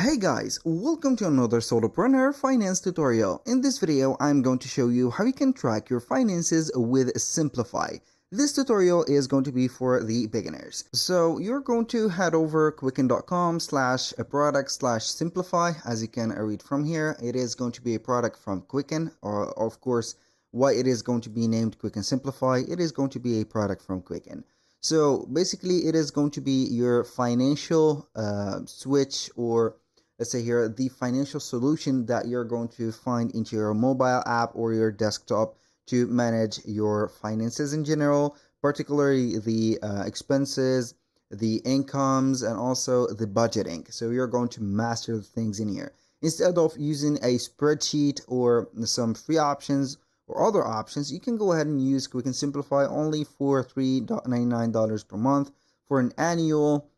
Hey guys, welcome to another Solopreneur finance tutorial. In this video, I'm going to show you how you can track your finances with Simplifi. This tutorial is going to be for the beginners. So you're going to head over quicken.com/product/simplify. As you can read from here, it is going to be a product from Quicken, or of course, why it is going to be named Quicken Simplify. It is going to be a product from Quicken. So basically, it is going to be your financial switch, or let's say here, the financial solution that you're going to find into your mobile app or your desktop to manage your finances in general, particularly the expenses, the incomes, and also the budgeting. So you're going to master the things in here. Instead of using a spreadsheet or some free options or other options, you can go ahead and use Quicken Simplify only for $3.99 per month for an annual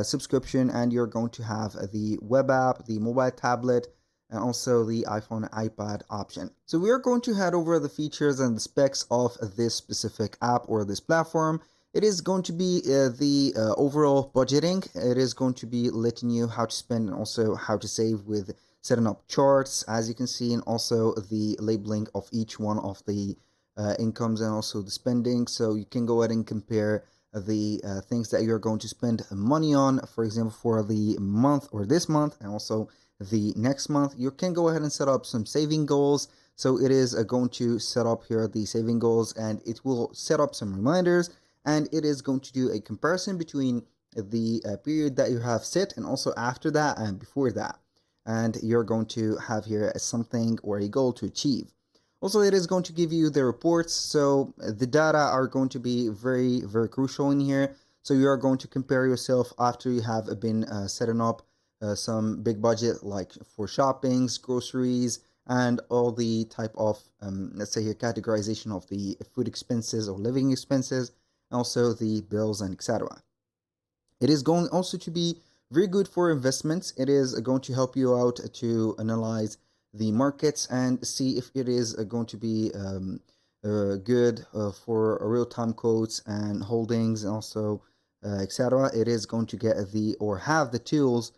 subscription, and you're going to have the web app, the mobile tablet, and also the iPhone iPad option. So we are going to head over the features and the specs of this specific app or this platform. It is going to be the overall budgeting. It is going to be letting you how to spend and also how to save with setting up charts, as you can see, and also the labeling of each one of the incomes and also the spending. So you can go ahead and compare the things that you're going to spend money on, for example, for the month or this month, and also the next month. You can go ahead and set up some saving goals. So it is going to set up here the saving goals, and it will set up some reminders, and it is going to do a comparison between the period that you have set and also after that and before that. And you're going to have here something or a goal to achieve. Also, it is going to give you the reports. So the data are going to be very, very crucial in here. So you are going to compare yourself after you have been setting up some big budget, like for shoppings, groceries, and all the type of, let's say here, categorization of the food expenses or living expenses, also the bills and etc. It is going also to be very good for investments. It is going to help you out to analyze the markets and see if it is going to be good for real-time quotes and holdings, and also etc. It is going to get the or have the tools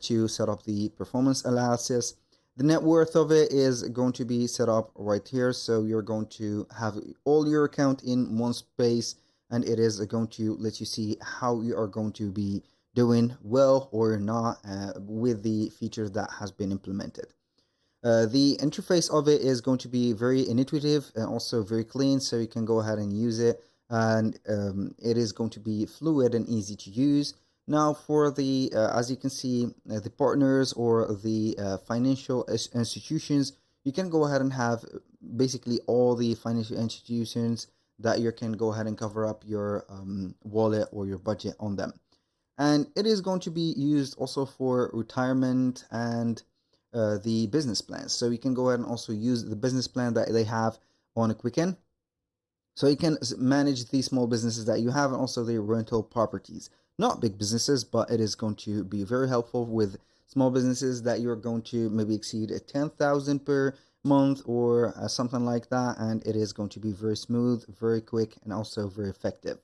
to set up the performance analysis. The net worth of it is going to be set up right here. So you're going to have all your account in one space, and it is going to let you see how you are going to be doing well or not with the features that has been implemented. The interface of it is going to be very intuitive and also very clean, so you can go ahead and use it, and it is going to be fluid and easy to use. Now for the, as you can see, the partners or the financial institutions, you can go ahead and have basically all the financial institutions that you can go ahead and cover up your wallet or your budget on them. And it is going to be used also for retirement and the business plans. So you can go ahead and also use the business plan that they have on a Quicken. So you can manage the small businesses that you have and also the rental properties. Not big businesses, but it is going to be very helpful with small businesses that you're going to maybe exceed 10,000 per month or something like that. And it is going to be very smooth, very quick, and also very effective.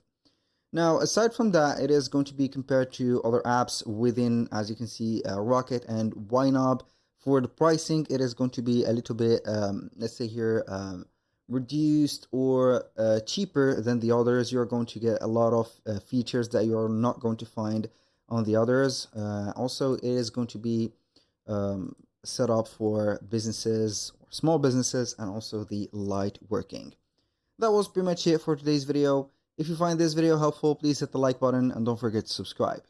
Now, aside from that, it is going to be compared to other apps within, as you can see, Rocket and YNAB. For the pricing, it is going to be a little bit, let's say here, reduced or cheaper than the others. You're going to get a lot of features that you're not going to find on the others. Also, it is going to be set up for businesses, or small businesses, and also the light working. That was pretty much it for today's video. If you find this video helpful, please hit the like button and don't forget to subscribe.